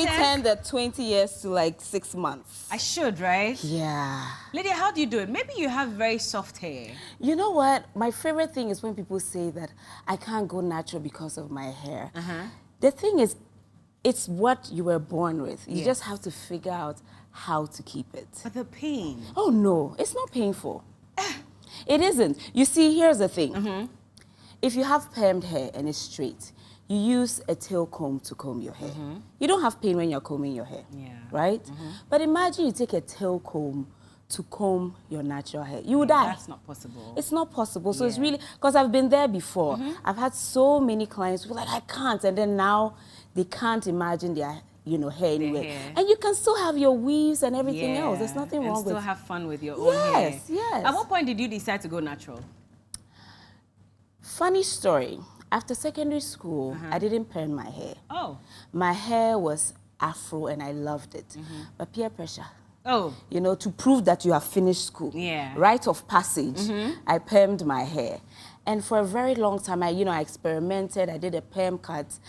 me turn the 20 years to like 6 months. I should, right? Yeah. Lydia, how do you do it? Maybe you have very soft hair. You know what? My favorite thing is when people say that I can't go natural because of my hair. The thing is, it's what you were born with. You just have to figure out how to keep it. But the pain. Oh, no. It's not painful. It isn't. You see, here's the thing. If you have permed hair and it's straight, you use a tail comb to comb your hair. You don't have pain when you're combing your hair, right? But imagine you take a tail comb to comb your natural hair. You would die. That's not possible. It's not possible. So it's really, because I've been there before. I've had so many clients who are like, I can't. And then now they can't imagine their hair anyway. And you can still have your weaves and everything else. There's nothing wrong with it. And still have fun with your own hair. Yes. At what point did you decide to go natural? Funny story. After secondary school, I didn't perm my hair. Oh. My hair was afro and I loved it. But peer pressure. Oh. You know, to prove that you have finished school. Rite of passage. I permed my hair. And for a very long time, I experimented. I did a perm cut.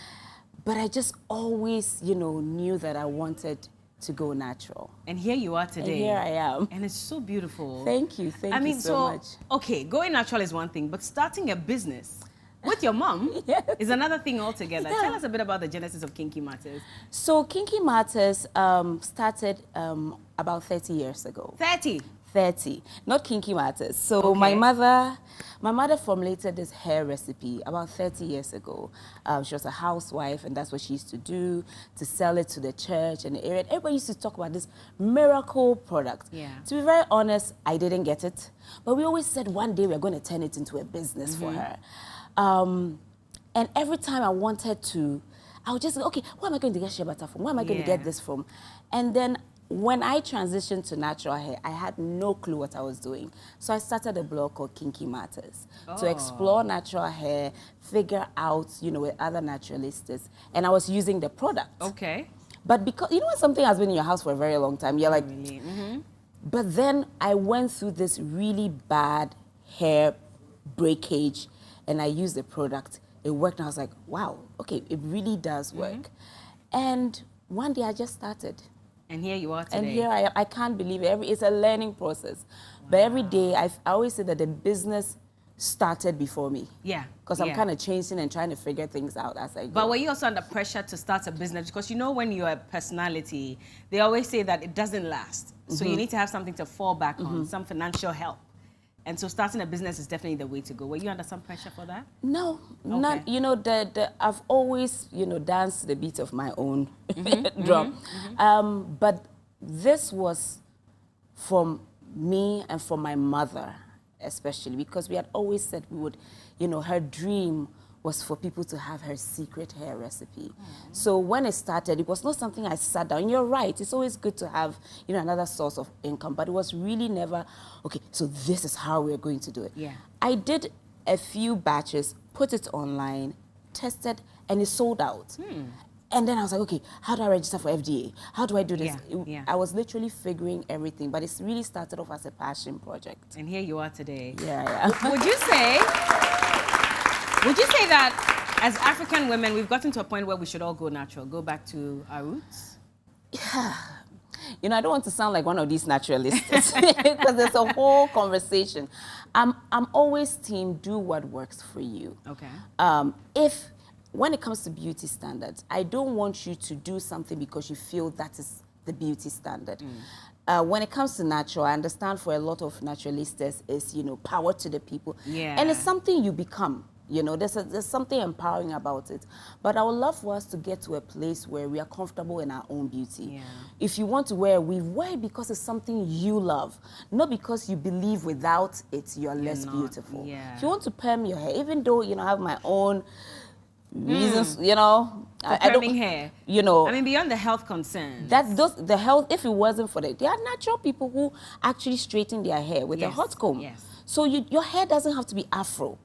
But I just always, knew that I wanted to go natural. And here you are today. And here I am. And it's so beautiful. Thank you. Thank you so much. Okay, going natural is one thing, but starting a business with your mom is another thing altogether. Tell us a bit about the genesis of Kinky Matters. So Kinky Matters started about 30 years ago. 30? 30, not Kinky Matters. So my mother formulated this hair recipe about 30 years ago. She was a housewife, and that's what she used to do, to sell it to the church and the area. Everybody used to talk about this miracle product. To be very honest, I didn't get it. But we always said one day we're going to turn it into a business for her. And every time I wanted to, I would just say, okay, where am I going to get shea butter from? Where am I going to get this from? And then when I transitioned to natural hair, I had no clue what I was doing. So I started a blog called Kinky Matters to explore natural hair, figure out, with other naturalists. And I was using the product. But because, when something has been in your house for a very long time, you're like, But then I went through this really bad hair breakage, and I used the product. It worked, and I was like, wow, okay, it really does work. And one day I just started. And here you are today. And here I am. I can't believe it. It's a learning process. But every day, I always say that the business started before me. Because I'm kind of changing and trying to figure things out as I go. But were you also under pressure to start a business? Because when you're a personality, they always say that it doesn't last. So you need to have something to fall back on, some financial help. And so starting a business is definitely the way to go. Were you under some pressure for that? No, not. I've always, danced to the beat of my own drum. But this was from me and from my mother, especially, because we had always said we would, her dream was for people to have her secret hair recipe. So when it started, it was not something I sat down. You're right, it's always good to have, another source of income, but it was really never, okay, so this is how we're going to do it. I did a few batches, put it online, tested, and it sold out. And then I was like, okay, how do I register for FDA? How do I do this? I was literally figuring everything, but it's really started off as a passion project. And here you are today. Would you say that as African women, we've gotten to a point where we should all go natural, go back to our roots? Yeah. I don't want to sound like one of these naturalists because there's a whole conversation. I'm always team do what works for you. When it comes to beauty standards, I don't want you to do something because you feel that is the beauty standard. When it comes to natural, I understand for a lot of naturalistas is, power to the people. And it's something you become. There's something empowering about it. But I would love for us to get to a place where we are comfortable in our own beauty. If you want to wear a weave, wear it because it's something you love, not because you believe without it you're less beautiful. If you want to perm your hair, even though, I have my own reasons, perming hair. I mean, beyond the health concerns. The health, if it wasn't for that, there are natural people who actually straighten their hair with a hot comb. So your hair doesn't have to be afro.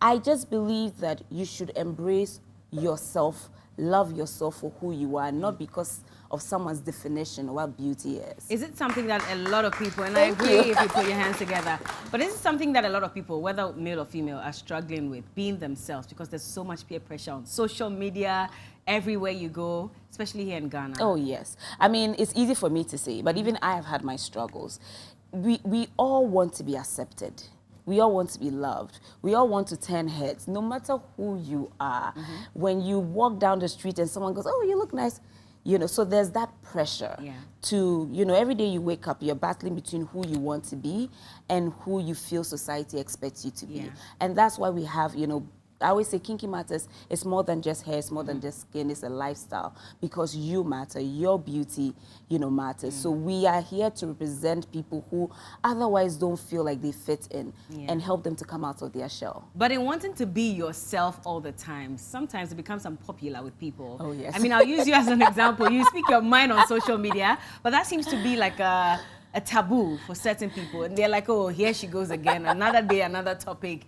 I just believe that you should embrace yourself, love yourself for who you are, not because of someone's definition of what beauty is. Is it something that a lot of people, and I agree if you put your hands together, but is it something that a lot of people, whether male or female, are struggling with, being themselves, because there's so much peer pressure on social media, everywhere you go, especially here in Ghana? Oh, yes. I mean, it's easy for me to say, but even I have had my struggles. We all want to be accepted. We all want to be loved. We all want to turn heads, no matter who you are. When you walk down the street and someone goes, oh, you look nice, you know, so there's that pressure to, you know, every day you wake up, you're battling between who you want to be and who you feel society expects you to be. And that's why we have, you know, I always say Kinky Matters is more than just hair, it's more than just skin, it's a lifestyle, because you matter, your beauty, you know, matters. So we are here to represent people who otherwise don't feel like they fit in and help them to come out of their shell. But in wanting to be yourself all the time, sometimes it becomes unpopular with people. Oh, yes. I mean, I'll use you as an example. You speak your mind on social media, but that seems to be like a taboo for certain people. And they're like, oh, here she goes again, another day, another topic.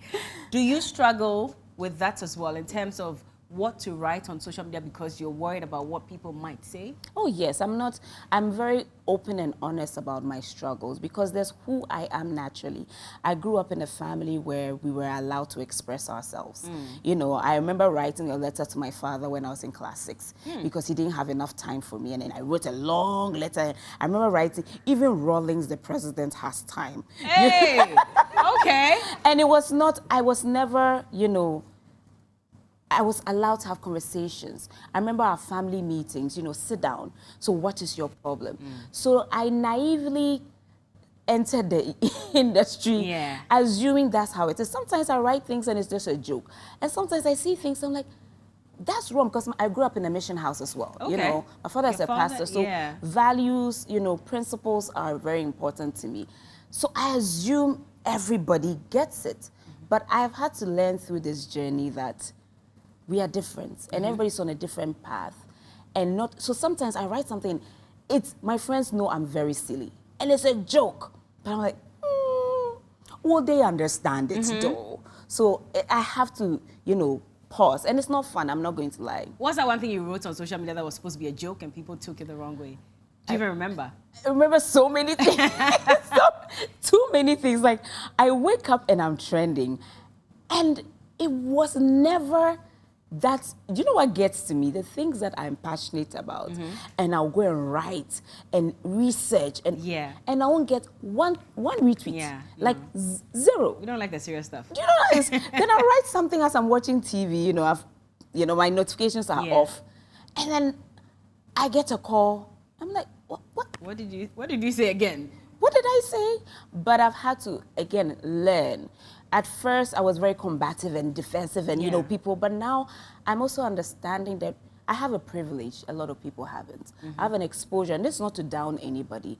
Do you struggle with that as well, in terms of what to write on social media because you're worried about what people might say? Oh, yes. I'm very open and honest about my struggles because there's who I am naturally. I grew up in a family where we were allowed to express ourselves. You know, I remember writing a letter to my father when I was in class 6 because he didn't have enough time for me. And then I wrote a long letter. I remember writing, even Rawlings, the president, has time. Hey, okay. And it was not, I was never, you know, I was allowed to have conversations. I remember our family meetings, you know, sit down. So what is your problem? So I naively entered the industry assuming that's how it is. Sometimes I write things and it's just a joke. And sometimes I see things, I'm like, that's wrong, because I grew up in a mission house as well. You know, my father is a pastor, so values, you know, principles are very important to me. So I assume everybody gets it. But I've had to learn through this journey that we are different, and everybody's on a different path. And not, so sometimes I write something, my friends know I'm very silly, and it's a joke. But I'm like, will they understand it though? So I have to, you know, pause. And it's not fun, I'm not going to lie. What's that one thing you wrote on social media that was supposed to be a joke and people took it the wrong way? Do you even remember? I remember so many things. Too many things. Like, I wake up and I'm trending, and it was never that, you know what gets to me? The things that I'm passionate about, and I'll go and write and research, and and I won't get one retweet, like zero. We don't like the serious stuff. Do you know what it is? Then I write something as I'm watching TV, you know, my notifications are off, and then I get a call. I'm like, what did you say again? What did I say? But I've had to, again, learn. At first, I was very combative and defensive and, you know, people, but now I'm also understanding that I have a privilege a lot of people haven't. I have an exposure, and this is not to down anybody.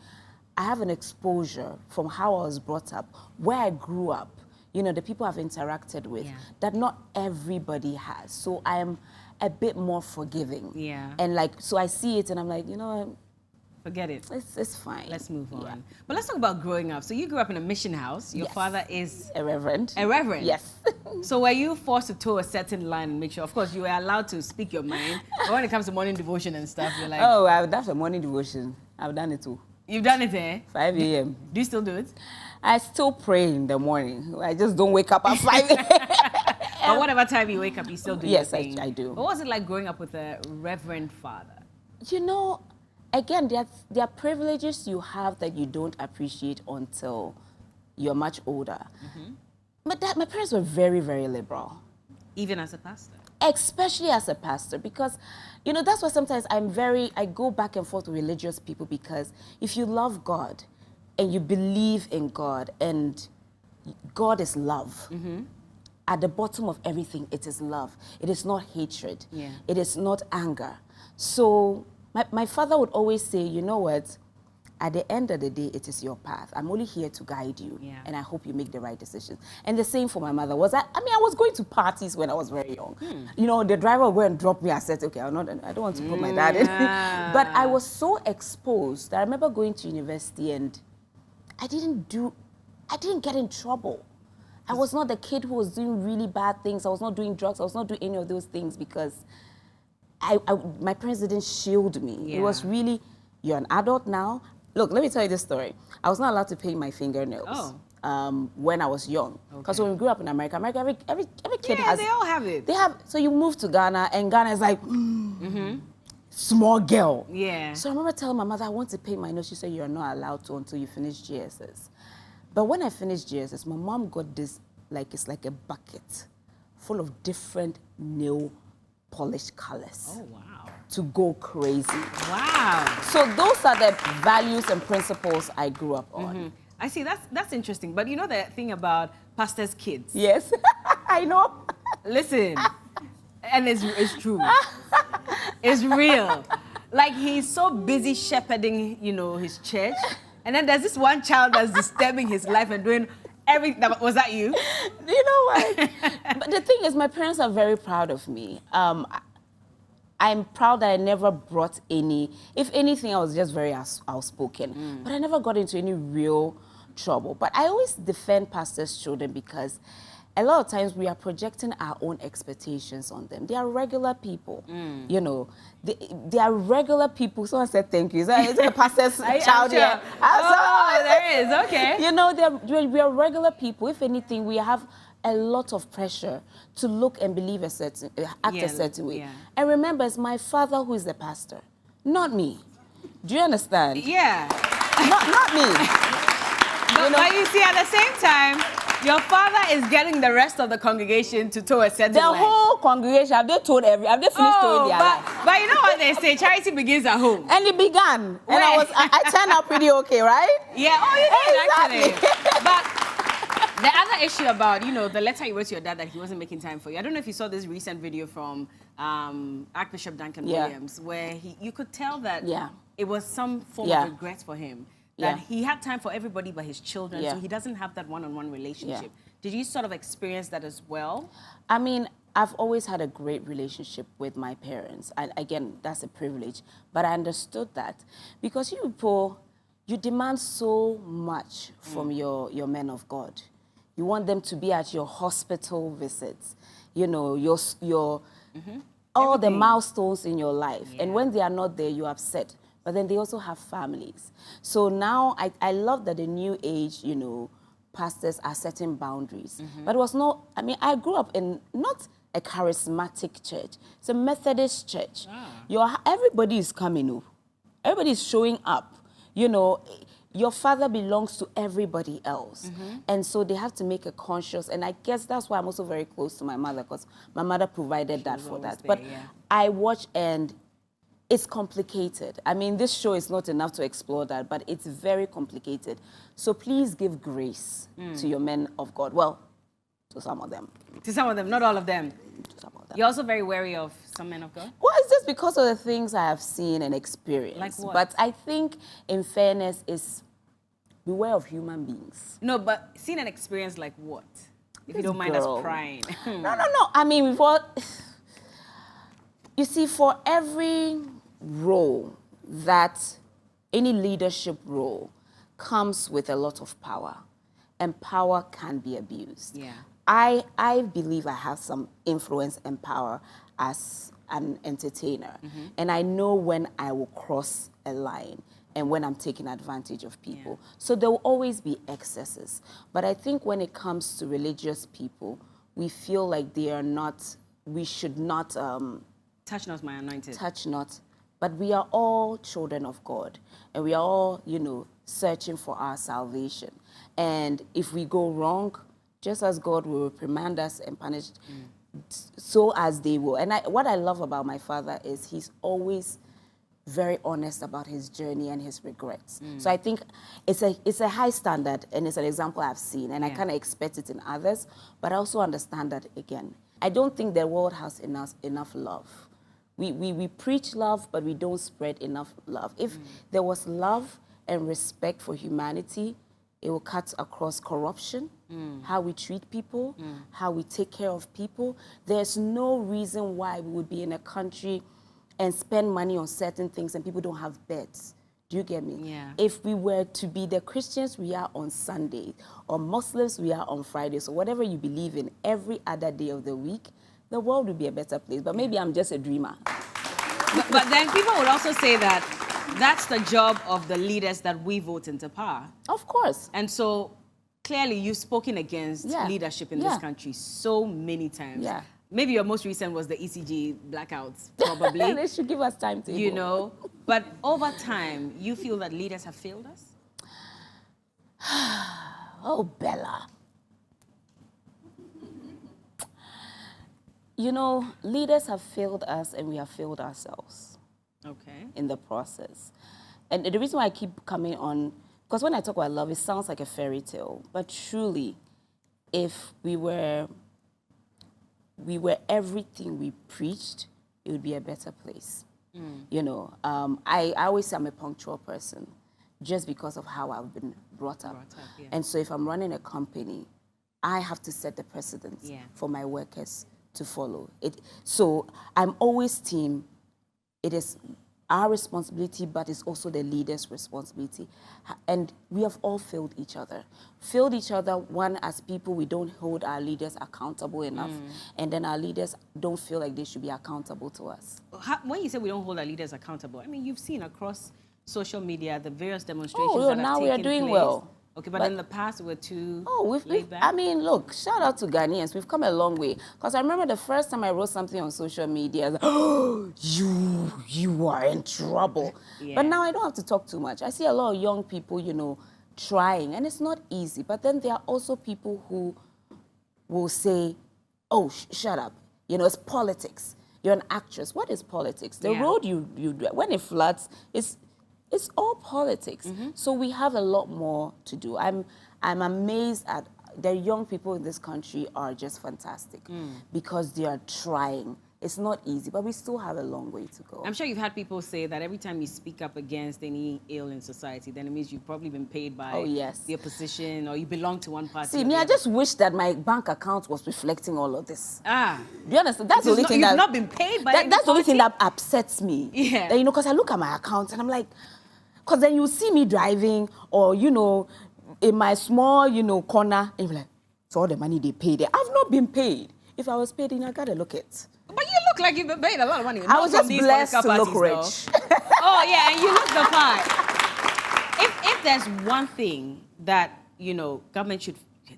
I have an exposure from how I was brought up, where I grew up, you know, the people I've interacted with, that not everybody has. So I am a bit more forgiving. And like, so I see it and I'm like, you know, forget it. It's fine. Let's move on. But let's talk about growing up. So you grew up in a mission house. Your father is a reverend. A reverend? Yes. So were you forced to toe a certain line and make sure, of course, you were allowed to speak your mind, but when it comes to morning devotion and stuff, you're like... Oh, I've done the morning devotion. I've done it too. You've done it, eh? 5 a.m. Do you still do it? I still pray in the morning. I just don't wake up at 5 a.m. But whatever time you wake up, you still do your thing. Yes, I do. What was it like growing up with a reverend father? You know, again, there are privileges you have that you don't appreciate until you're much older. But my parents were very, very liberal. Even as a pastor? Especially as a pastor, because, you know, that's why sometimes I go back and forth with religious people, because if you love God and you believe in God and God is love, at the bottom of everything, it is love. It is not hatred. It is not anger. So my father would always say, you know what, at the end of the day, it is your path. I'm only here to guide you, and I hope you make the right decisions. And the same for my mother. I was going to parties when I was very young. You know, the driver would go and drop me. I said, okay, I don't want to put my dad in. But I was so exposed that I remember going to university and I didn't get in trouble. I was not the kid who was doing really bad things. I was not doing drugs. I was not doing any of those things because my parents didn't shield me. Yeah. It was really, you're an adult now. Look, let me tell you this story. I was not allowed to paint my fingernails when I was young. Because when we grew up in America, every kid has... they all have it. They have, so you move to Ghana, and Ghana is like, small girl. Yeah. So I remember telling my mother, I want to paint my nails. She said, you're not allowed to until you finish GSS. But when I finished GSS, my mom got this, like, it's like a bucket full of different nail polish colors. Oh, wow. To go crazy. Wow. So those are the values and principles I grew up on. I see, that's interesting. But you know the thing about pastors' kids? Yes, I know. Listen, and it's true. It's real. Like, he's so busy shepherding, you know, his church. And then there's this one child that's disturbing his life and doing everything. Was that you? You know what? But the thing is, my parents are very proud of me. I'm proud that I never brought any, if anything, I was just very outspoken. But I never got into any real trouble. But I always defend pastors' children because a lot of times we are projecting our own expectations on them. They are regular people, you know. They are regular people. Someone said thank you. Is it a pastor's child here? Oh, there is, okay. You know, we are regular people. If anything, we have a lot of pressure to look and believe a certain, act a certain way. And remember, it's my father who is the pastor, not me. Do you understand? Yeah. Not me. But you see, at the same time, your father is getting the rest of the congregation to toe a certain line. The whole congregation, have they finished towing their life? But you know what they say, charity begins at home. And it began. And I turned out pretty okay, right? Yeah, you did actually. But the other issue about, you know, the letter you wrote to your dad that he wasn't making time for you. I don't know if you saw this recent video from Archbishop Duncan Williams, where you could tell that it was some form of regret for him. That he had time for everybody but his children, so he doesn't have that one-on-one relationship. Did you sort of experience that as well? I mean, I've always had a great relationship with my parents. And again, that's a privilege. But I understood that because you people, you demand so much from your men of God. You want them to be at your hospital visits, you know, all the milestones in your life. And when they are not there, you're upset. But then they also have families. So now I love that the new age, you know, pastors are setting boundaries. But it was not, I mean, I grew up in not a charismatic church. It's a Methodist church. Everybody is coming up. Everybody is showing up. You know, your father belongs to everybody else. And so they have to make a conscious, and I guess that's why I'm also very close to my mother, because my mother provided that for that. But I watch, and it's complicated. I mean, this show is not enough to explore that, but it's very complicated. So please give grace to your men of God. Well, to some of them. To some of them, not all of them. To some of them. You're also very wary of some men of God? Well, it's just because of the things I have seen and experienced. Like what? But I think, in fairness, is beware of human beings. No, but seen and experienced like what? If you don't mind us prying. No. I mean, you see, for every role any leadership role comes with a lot of power, and power can be abused. I believe I have some influence and power as an entertainer, and I know when I will cross a line and when I'm taking advantage of people. So there will always be excesses. But I think when it comes to religious people, we feel like we should not... touch not my anointed. Touch not. But we are all children of God. And we are all, you know, searching for our salvation. And if we go wrong, just as God will reprimand us and punish, so as they will. And what I love about my father is he's always very honest about his journey and his regrets. So I think it's a high standard, and it's an example I've seen, and I kind of expect it in others, but I also understand that, again, I don't think the world has enough love. We preach love, but we don't spread enough love. If there was love and respect for humanity, it will cut across corruption, how we treat people, how we take care of people. There's no reason why we would be in a country and spend money on certain things and people don't have beds. Do you get me? If we were to be the Christians we are on Sunday, or Muslims we are on Fridays, or whatever you believe in every other day of the week, the world would be a better place. But maybe I'm just a dreamer. But then people would also say that that's the job of the leaders that we vote into power. Of course. And so clearly you've spoken against leadership in this country so many times. Yeah. Maybe your most recent was the ECG blackouts, probably. They should give us time to, you know. But over time, you feel that leaders have failed us? Oh, Bella. You know, leaders have failed us and we have failed ourselves. Okay. In the process. And the reason why I keep coming on, because when I talk about love, it sounds like a fairy tale. But truly, if we were everything we preached, it would be a better place. You know, I always say I'm a punctual person just because of how I've been brought up. And so if I'm running a company, I have to set the precedent for my workers to follow. So I'm always team. It is our responsibility, but it's also the leader's responsibility. And we have all failed each other. Failed each other, one, as people, we don't hold our leaders accountable enough. And then our leaders don't feel like they should be accountable to us. When you say we don't hold our leaders accountable, I mean, you've seen across social media the various demonstrations that have taken place. Now we are doing well. Okay, but in the past, we were too laid back? I mean, look, shout out to Ghanaians. We've come a long way. Because I remember the first time I wrote something on social media, I was like, oh, you are in trouble. But now I don't have to talk too much. I see a lot of young people, you know, trying, and it's not easy. But then there are also people who will say, oh, shut up. You know, it's politics. You're an actress. What is politics? The road you do, when it floods, it's all politics. So we have a lot more to do. I'm amazed at the young people in this country are just fantastic because they are trying. It's not easy, but we still have a long way to go. I'm sure you've had people say that every time you speak up against any ill in society, then it means you've probably been paid by the opposition or you belong to one party. See, I just wish that my bank account was reflecting all of this. Do you understand? That's the only thing you've not been paid by that's the only thing that upsets me. That, you know, because I look at my account and I'm like, because then you see me driving or, you know, in my small, you know, corner, and you're like, so all the money they pay there. I've not been paid. If I was paid, then I gotta look it. But you look like you've been paid a lot of money. I was just blessed to look rich. Oh, yeah, and you look the part. If there's one thing that, you know, government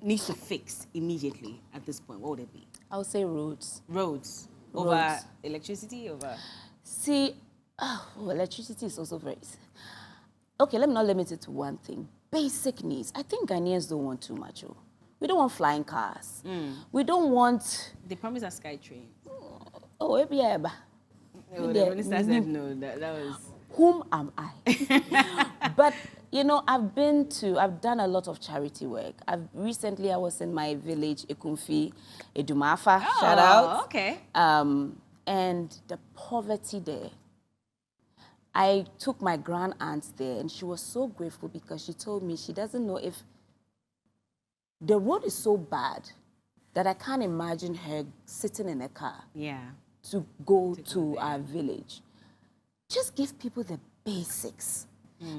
needs to fix immediately at this point, what would it be? I would say roads. Roads. Over electricity? Over... See, electricity is also very... Okay, let me not limit it to one thing. Basic needs. I think Ghanaians don't want too much. We don't want flying cars. We don't want... They promised us SkyTrain. Oh, yeah. No, the minister said no. That was... Whom am I? But, you know, I've done a lot of charity work. Recently, I was in my village, Ekumfi, Edumafa, shout out. Okay. And the poverty there. I took my grand aunt there, and she was so grateful because she told me she doesn't know if the road is so bad that I can't imagine her sitting in a car to go to our village. Just give people the basics.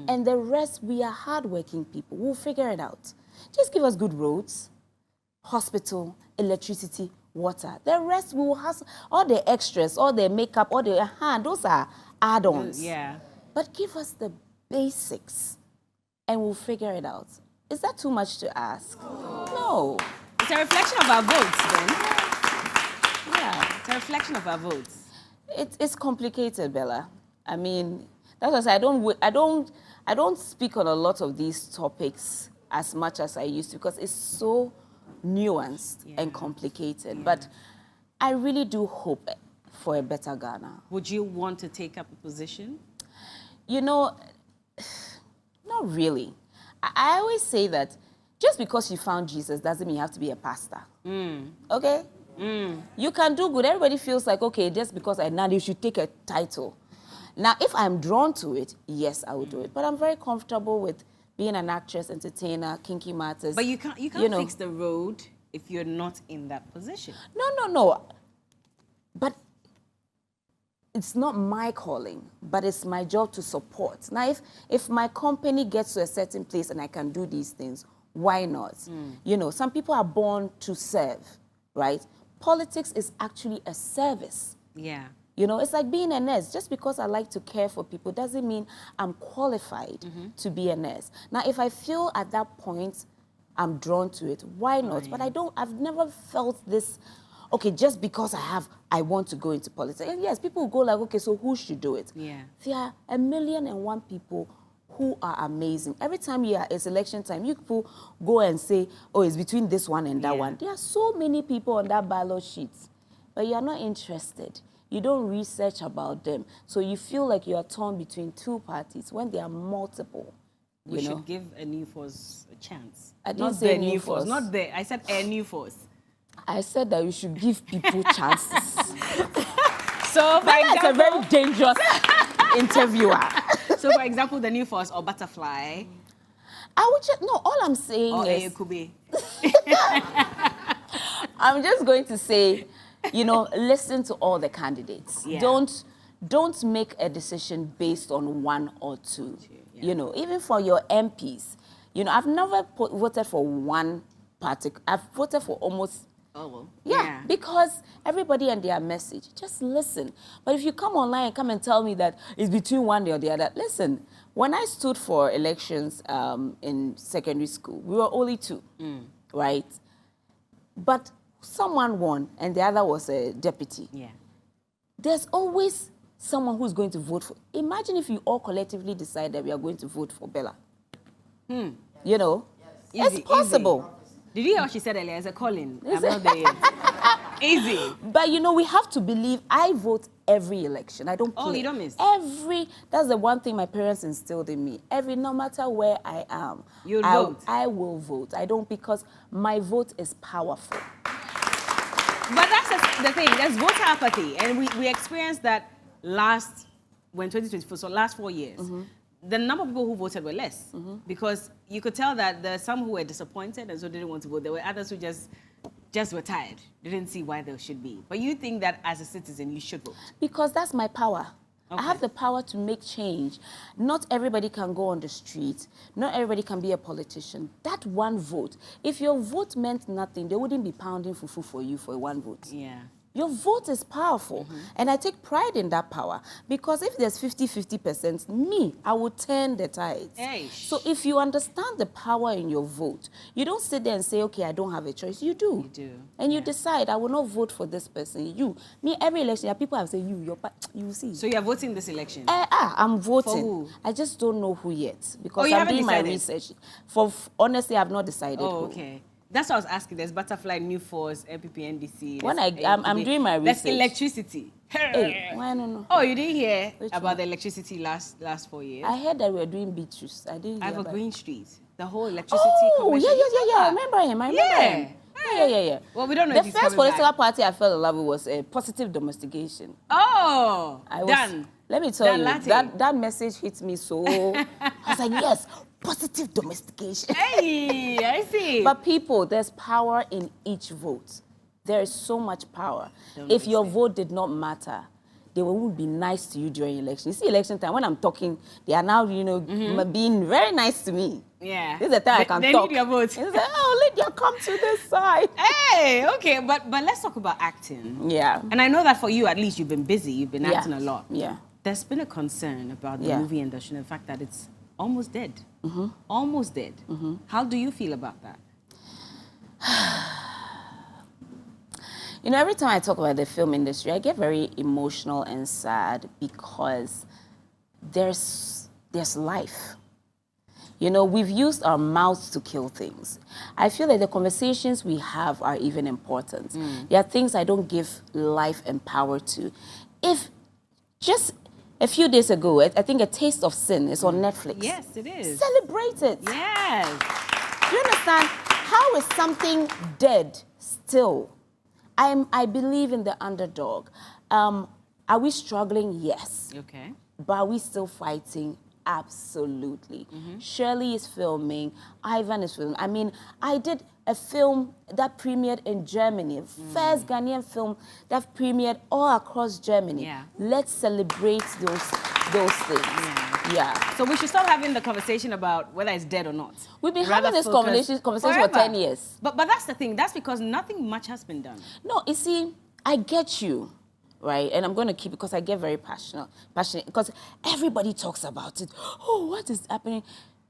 And the rest, we are hardworking people. We'll figure it out. Just give us good roads, hospital, electricity, water. The rest, we will have all the extras, all the makeup, all the those are add-ons. But give us the basics and we'll figure it out. Is that too much to ask? No. It's a reflection of our votes, then. Yeah, it's a reflection of our votes. It's complicated, Bella. I mean, that's why I say I don't speak on a lot of these topics as much as I used to because it's so nuanced and complicated. But I really do hope for a better Ghana. Would you want to take up a position? You know, not really. I always say that just because you found Jesus doesn't mean you have to be a pastor. Okay? You can do good. Everybody feels like, okay, just because you should take a title. Now, if I'm drawn to it, yes, I will do it. But I'm very comfortable with being an actress, entertainer, Kinky Matters. But you can't fix the road if you're not in that position. No. But it's not my calling, but it's my job to support. Now, if my company gets to a certain place and I can do these things, why not? You know, some people are born to serve, right? Politics is actually a service. Yeah. You know, it's like being a nurse. Just because I like to care for people doesn't mean I'm qualified to be a nurse. Now, if I feel at that point I'm drawn to it, why not? But I've never felt this, okay, just because I want to go into politics. And yes, people go like, okay, so who should do it? Yeah. There are 1,000,001 people who are amazing. Every time it's election time, you people go and say, oh, it's between this one and that one. There are so many people on that ballot sheet, but you're not interested. You don't research about them. So you feel like you are torn between two parties when there are multiple. We should give a new force a chance. I didn't say new force. Not there. I said a new force. I said that you should give people chances. So, for example, that's a very dangerous interviewer. So, for example, the new force or butterfly. I would just, no, all I'm saying is... Or could be. I'm just going to say, you know, listen to all the candidates. Yeah. Don't make a decision based on one or two. Yeah. You know, even for your MPs. You know, I've never voted for one party. I've voted for almost... Oh, well. Yeah, because everybody and their message. Just listen. But if you come online and come and tell me that it's between one or the other, listen. When I stood for elections in secondary school, we were only two, right? But someone won, and the other was a deputy. Yeah. There's always someone who's going to vote for. Imagine if you all collectively decide that we are going to vote for Berla. You know, it's possible. Easy. Did you hear what she said earlier? It's a calling. I'm not there yet. Easy. But you know, we have to believe. I vote every election. I don't play. Oh, you don't miss? That's the one thing my parents instilled in me. No matter where I am, you'll vote. I will vote. I don't, because my vote is powerful. But that's the thing. There's voter apathy. And we experienced that when 2024, so last 4 years. The number of people who voted were less because you could tell that there are some who were disappointed and so didn't want to vote. There were others who just were tired. They didn't see why there should be. But you think that as a citizen, you should vote? Because that's my power. Okay. I have the power to make change. Not everybody can go on the street. Not everybody can be a politician. That one vote, if your vote meant nothing, they wouldn't be pounding fufu for you for one vote. Yeah. Your vote is powerful. And I take pride in that power. Because if there's 50-50%, I would turn the tides. So if you understand the power in your vote, you don't sit there and say, okay, I don't have a choice. You do. You do. And you decide, I will not vote for this person. Every election, people have said, you see. So you're voting this election? I'm voting. For who? I just don't know who yet. Because I'm doing my research. Honestly, I've not decided who. Okay. That's what I was asking. There's Butterfly, New Force, MPP, NDC. When I'm doing my research. That's electricity. Hey, I don't know. Oh, you didn't hear about the electricity last 4 years? I heard that we were doing Beatrice. I didn't hear about Green Street. The whole electricity. Oh, yeah. I remember him. Yeah. Well, we don't know. The first political party I fell in love with was Positive Domestication. Oh, let me tell you, that message hit me so. I was like, yes, positive domestication. Hey, I see. But people, there's power in each vote. There is so much power. If your vote did not matter, they won't be nice to you during election. You see, election time, when I'm talking, they are now, being very nice to me. Yeah. This is the time I can talk. They need your vote. It's like, oh, Lydia, come to this side. Hey, okay, but let's talk about acting. Yeah. And I know that for you, at least, you've been busy. You've been acting a lot. Yeah. There's been a concern about the movie industry and the fact that it's almost dead. Almost dead. How do you feel about that? Every time I talk about the film industry, I get very emotional and sad because there's life. We've used our mouths to kill things. I feel like the conversations we have are even important. There are things I don't give life and power to. If just a few days ago, I think A Taste of Sin is on Netflix. Yes, it is. Celebrate it. Yes. Do you understand? How is something dead still? I believe in the underdog. Are we struggling? Yes. Okay. But are we still fighting? Absolutely. Shirley is filming. Ivan is filming. I mean, I did a film that premiered in Germany, first Ghanaian film that premiered all across Germany. Yeah. Let's celebrate those things. Yeah. So we should stop having the conversation about whether it's dead or not. We've been having this conversation for 10 years. But that's the thing. That's because nothing much has been done. No, you see, I get you. right? And I'm going to keep it because I get very passionate because everybody talks about it. Oh, what is happening?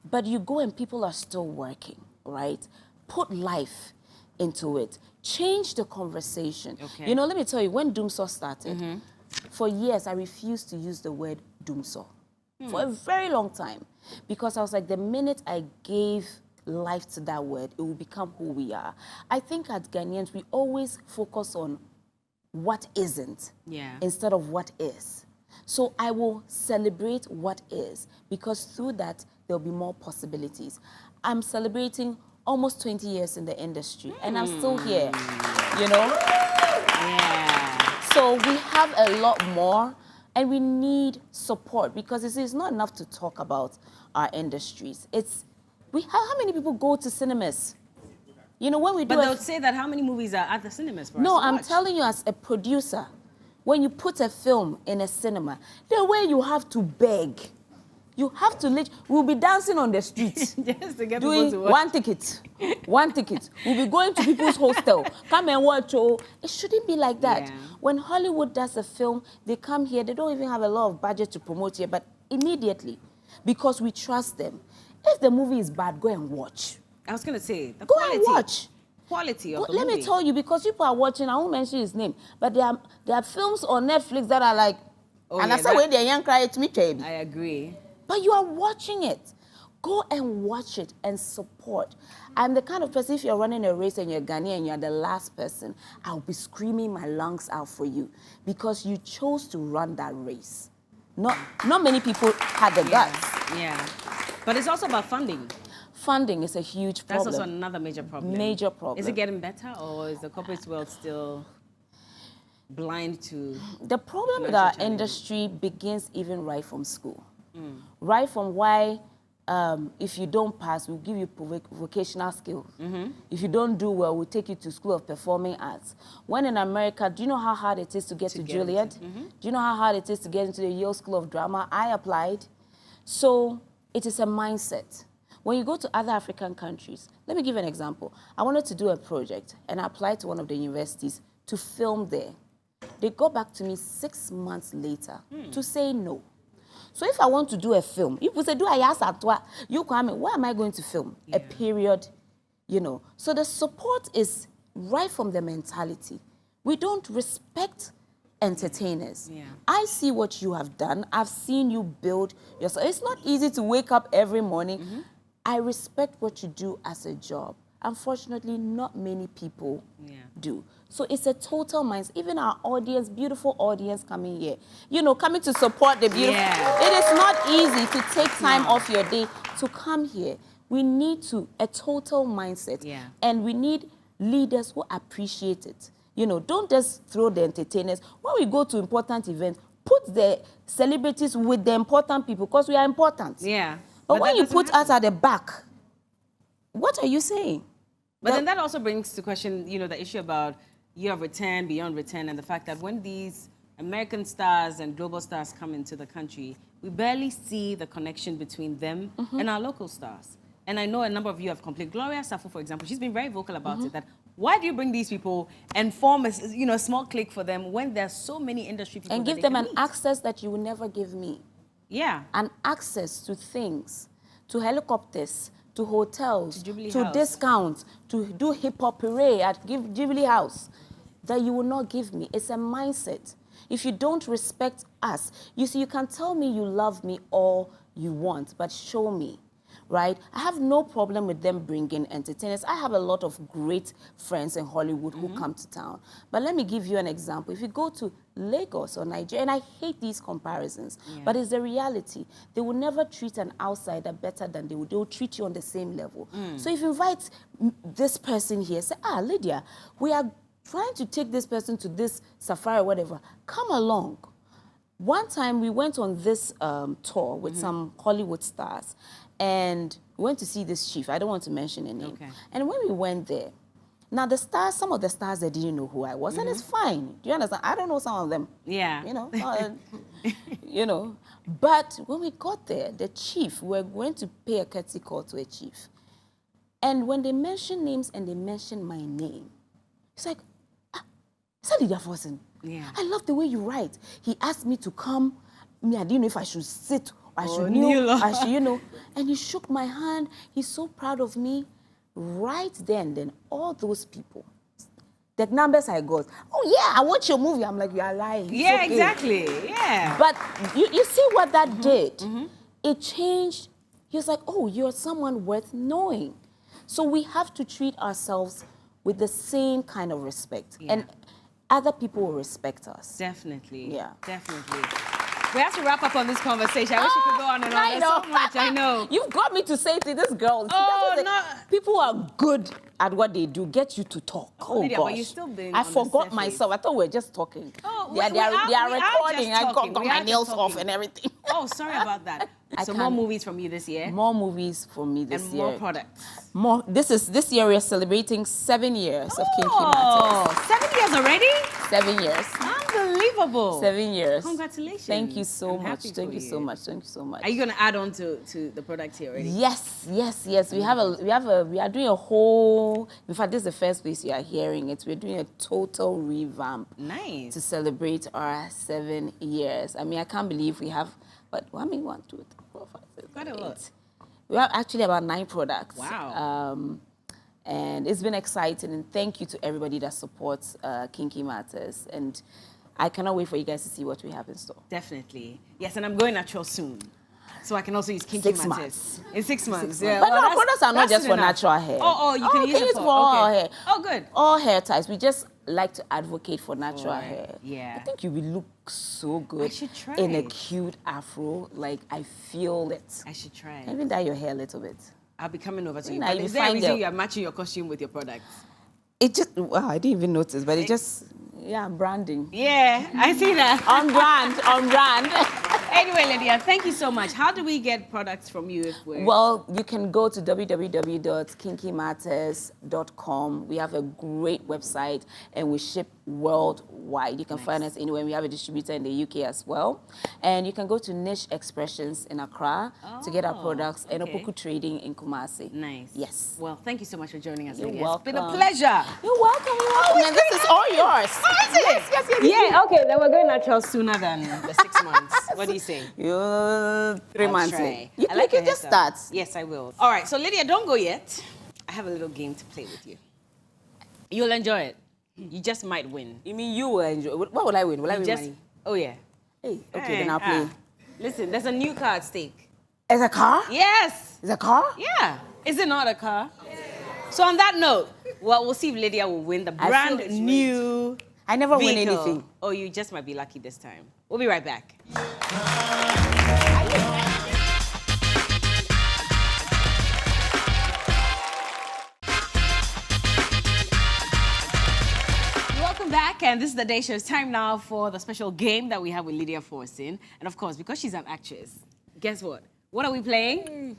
But you go and people are still working, right? Put life into it. Change the conversation. Okay. You know, let me tell you, when Doomsaw started, for years I refused to use the word Doomsaw for a very long time because I was like, the minute I gave life to that word, it will become who we are. I think as Ghanaians, we always focus on what isn't instead of what is. So I will celebrate what is because through that, there'll be more possibilities. I'm celebrating almost 20 years in the industry and I'm still here, you know? Yeah. So we have a lot more and we need support because it's not enough to talk about our industries. How many people go to cinemas? You know, when we do But they'll say that how many movies are at the cinemas for us No, to I'm watch? telling you as a producer, when you put a film in a cinema, the way you have to beg, you have to we'll be dancing on the street. Just to get doing people to watch. one ticket. We'll be going to people's hostel. Come and watch. Oh, it shouldn't be like that. Yeah. When Hollywood does a film, they come here. They don't even have a lot of budget to promote here, but immediately, because we trust them. If the movie is bad, go and watch. I was going to say, the Go quality. and watch. Quality of the Let movie. me tell you, because people are watching, I won't mention his name, but there are films on Netflix that are like, and I said when they're young, cry to me, baby. I agree. But you are watching it. Go and watch it and support. I'm the kind of person, if you're running a race and you're Ghanaian and you're the last person, I'll be screaming my lungs out for you because you chose to run that race. Not many people had the guts. Yeah. But it's also about funding. Funding is a huge problem. That's also another major problem. Major problem. Is it getting better or is the corporate world still blind to... The problem with our industry begins even right from school. Right from why if you don't pass, we'll give you vocational skills. If you don't do well, we'll take you to School of Performing Arts. When in America, do you know how hard it is to get to Juilliard? Do you know how hard it is to get into the Yale School of Drama? I applied. So it is a mindset. When you go to other African countries, let me give you an example. I wanted to do a project and I applied to one of the universities to film there. They got back to me 6 months later to say no. So if I want to do a film, if we say, do I ask Atwa, you come, where am I going to film? A period, you know. So the support is right from the mentality. We don't respect entertainers. I see what you have done. I've seen you build yourself. It's not easy to wake up every morning. I respect what you do as a job. Unfortunately, not many people do. So it's a total mindset. Even our audience, beautiful audience coming here, you know, coming to support the beautiful. It is not easy to take time off your day to come here. We need a total mindset. And we need leaders who appreciate it. You know, don't just throw the entertainers. When we go to important events, put the celebrities with the important people because we are important. But when you put us at the back, what are you saying? But then that also brings to question, you know, the issue about year of return, beyond return, and the fact that when these American stars and global stars come into the country, we barely see the connection between them and our local stars. And I know a number of you have complained. Gloria Safo, for example, she's been very vocal about it, that why do you bring these people and form a small clique for them when there's so many industry people and give them an access that you will never give me? An access to things, to helicopters, to hotels, to discounts, to do hip-hop parade at Jubilee House that you will not give me. It's a mindset. If you don't respect us, you see, you can tell me you love me all you want, but show me, right? I have no problem with them bringing entertainers. I have a lot of great friends in Hollywood who come to town. But let me give you an example. If you go to Lagos or Nigeria, and I hate these comparisons, but it's the reality. They will never treat an outsider better than they will treat you on the same level. So if you invite this person here, say, Lydia, we are trying to take this person to this safari or whatever, come along. One time we went on this tour with some Hollywood stars, and we went to see this chief. I don't want to mention a name. And when we went there, now the stars, some of the stars, they didn't know who I was, and it's fine. Do you understand? I don't know some of them. You know, you know. But when we got there, the chief, we were going to pay a courtesy call to a chief. And when they mentioned names and they mentioned my name, it's like, is that Lydia Forson? Yeah. I love the way you write. He asked me to come. Me, I didn't know if I should sit or I should kneel. I should, you know. And he shook my hand. He's so proud of me. Right then, all those people, the numbers I got. Oh yeah, I watch your movie. I'm like, you are lying. Yeah, okay. exactly. Yeah. But you see what that did? It changed. He was like, oh, you're someone worth knowing. So we have to treat ourselves with the same kind of respect. Yeah. And other people will respect us. Definitely. Yeah. Definitely. We have to wrap up on this conversation. I wish we could go on and on. There's so much, I know. You've got me to say to this girl. Oh, no. People who are good at what they do get you to talk. Oh, Lydia, gosh. but you've still been I on the forgot surface. myself. I thought we were just talking. Oh, they are recording. I got my nails off and everything. Oh, sorry about that. So more movies from you this year? More movies for me this year. And more products? More. This year we're celebrating 7 years of Kinky Matters. 7 years already? 7 years. Unbelievable. 7 years. Congratulations. Thank you so much. Happy Thank for you so much. Thank you so much. Are you going to add on to the product here already? Yes. We are doing a whole. In fact, this is the first place you are hearing it. We're doing a total revamp. Nice. To celebrate our 7 years. I mean, I can't believe we have. But 1, 2, 3, 4, 5, 6, 7, 8. We have actually about 9 products. Wow. And it's been exciting. And thank you to everybody that supports Kinky Matters. And I cannot wait for you guys to see what we have in store. Definitely. Yes, and I'm going natural soon. So I can also use Kinky 6 Matters. months. In 6 months. 6 Yeah. months. But Well, no, our products are not just for natural hair. Oh, you can use it for all hair. Oh, good. All hair types. We just like to advocate for natural hair. Yeah. I think you will look so good I should try. in a cute afro. Like, I feel it. I should try. Even dye your hair a little bit. I'll be coming over to you. Now But you is there a find reason the- you are matching your costume with your products? It just, wow, I didn't even notice, but it just, yeah, branding. Yeah, I see that. On brand, on brand. Anyway, Lydia, thank you so much. How do we get products from you if we're... Well, you can go to www.kinkymatters.com. We have a great website and we ship worldwide. You can find us anywhere. We have a distributor in the UK as well. And you can go to Niche Expressions in Accra to get our products and Opoku Trading in Kumasi. Nice. Yes. Well, thank you so much for joining us. You're Lydia. welcome. It's been a pleasure. You're welcome. And this is all yours. Oh, is it? Yeah, okay, then we're going natural sooner than the 6 months. What do you say? 3 I'll months. try. You I like can your just hairstyle. start. Yes, I will. All right, so Lydia, don't go yet. I have a little game to play with you. You'll enjoy it. You just might win. You mean you will enjoy? What will I win? Will I win money? Oh, yeah. Hey, okay, then I'll play. Listen, there's a new car at stake. Is a car? Yes. Is a car? Yeah. Is it not a car? So on that note, well, we'll see if Lydia will win the brand new I never win vehicle. anything. Oh, you just might be lucky this time. We'll be right back. Welcome back, and this is the Day Show. It's time now for the special game that we have with Lydia Forson. And of course, because she's an actress, guess what? What are we playing?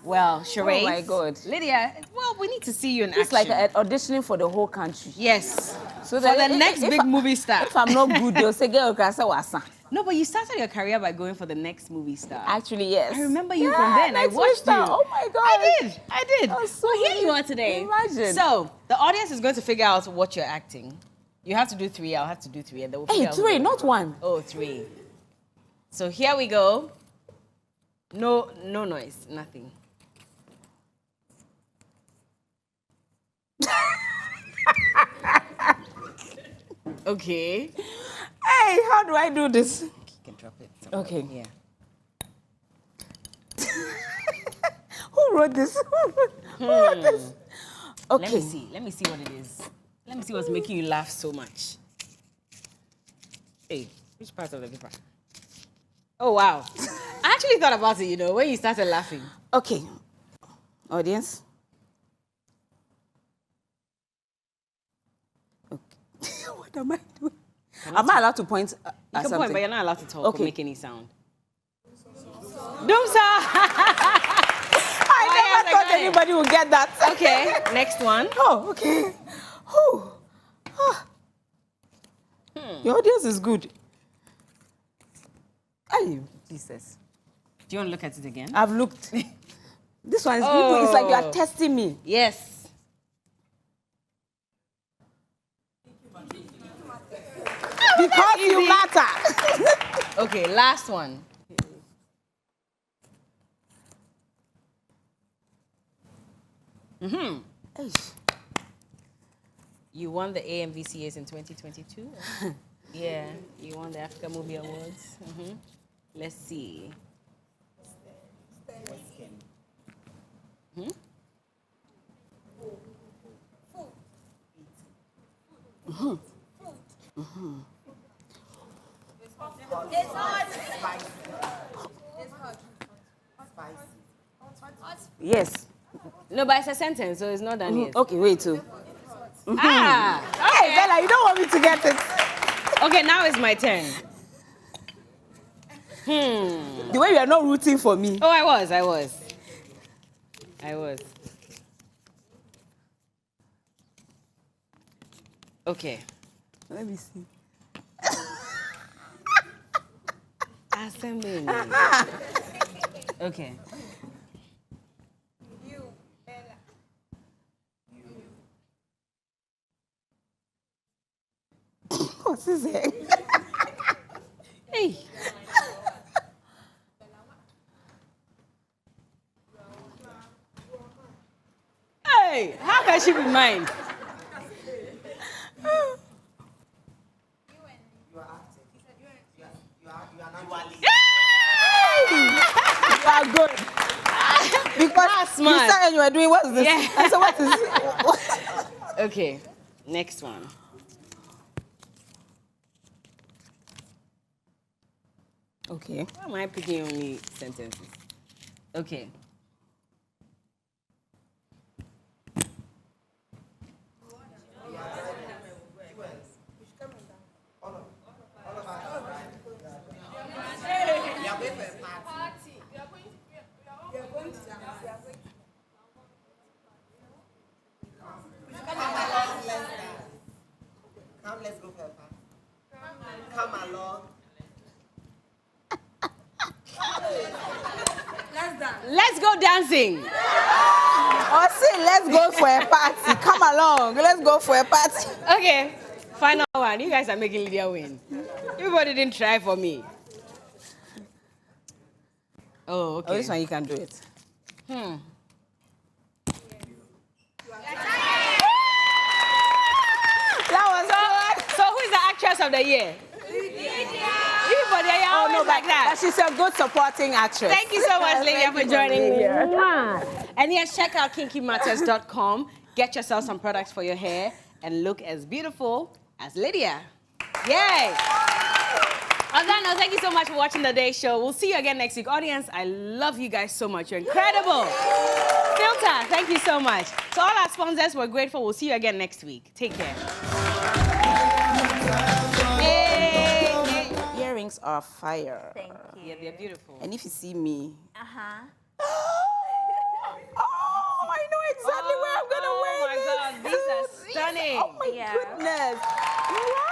Well, charades. Oh my God. Lydia, well, we need to see you in action. It's like auditioning for the whole country. Yes. So for the next big movie star. If I'm not good, they'll say, girl, wasa. No, but you started your career by going for the next movie star. Actually, yes. I remember you from then. I Next watched Star. you. Oh my God. I did. Oh, so well, here you are today. Imagine. So, the audience is going to figure out what you're acting. You have to do 3, I'll have to do 3, and then we'll figure Hey, out 3, not 1. Oh, 3. So here we go. No noise, nothing. Okay. Hey, how do I do this? You can drop it somewhere. Okay. Yeah. Who wrote this? Who wrote this? Okay. Let me see what it is. Let me see what's making you laugh so much. Hey, which part of the paper? Oh, wow. I actually thought about it, you know, when you started laughing. Okay. Audience. Okay. What am I doing? Am I allowed to point at You can something? point, but you're not allowed to talk Okay. or make any sound. Doomsa! I never thought anybody would get that. Okay, next one. Oh, okay. Oh. Ah. Your audience is good. Hey, Jesus. Do you want to look at it again? I've looked. This one is people. It's like you are testing me. Yes. Okay, last one. You won the AMVCAs in 2022. Yeah, you won the Africa Movie Awards. Let's see. It's hot. It's hot. Yes. No, but it's a sentence, so it's not done yet. Okay, wait too. Ah! Hey, Bella, you don't want me to get it. Okay, now it's my turn. The way you are not rooting for me. Oh, I was. Okay. Let me see. Assembly. Okay. You, Bella. What's his name? Hey. Hey, how can she be mine? You are good. Because you said when you were doing, what's this? Yeah. I said, what is it? Okay, next one. Okay. Why am I picking only sentences? Okay. Come, let's go for a party. Come along. Let's go dancing. Or say, let's go for a party. Come along. Let's go for a party. Okay, final one. You guys are making Lydia win. Everybody didn't try for me. Oh, okay. Oh, this one you can do it. That was good. So who is the actress of the year? Everybody, are Oh, always no, like that. but she's a good supporting actress. Thank you so much, Lydia, Thank for you, joining me. Lydia. And yes, check out kinkymatters.com. Get yourself some products for your hair and look as beautiful as Lydia. Yay! On that note, thank you so much for watching the Day Show. We'll see you again next week. Audience, I love you guys so much. You're incredible. Filter, thank you so much. To all our sponsors, we're grateful. We'll see you again next week. Take care. Hey. Earrings are fire. Thank you. Yeah, they're beautiful. And if you see me, Uh-huh. oh, I know exactly where I'm gonna wear Oh my this. God, these are stunning. Oh my Yeah. goodness. Wow.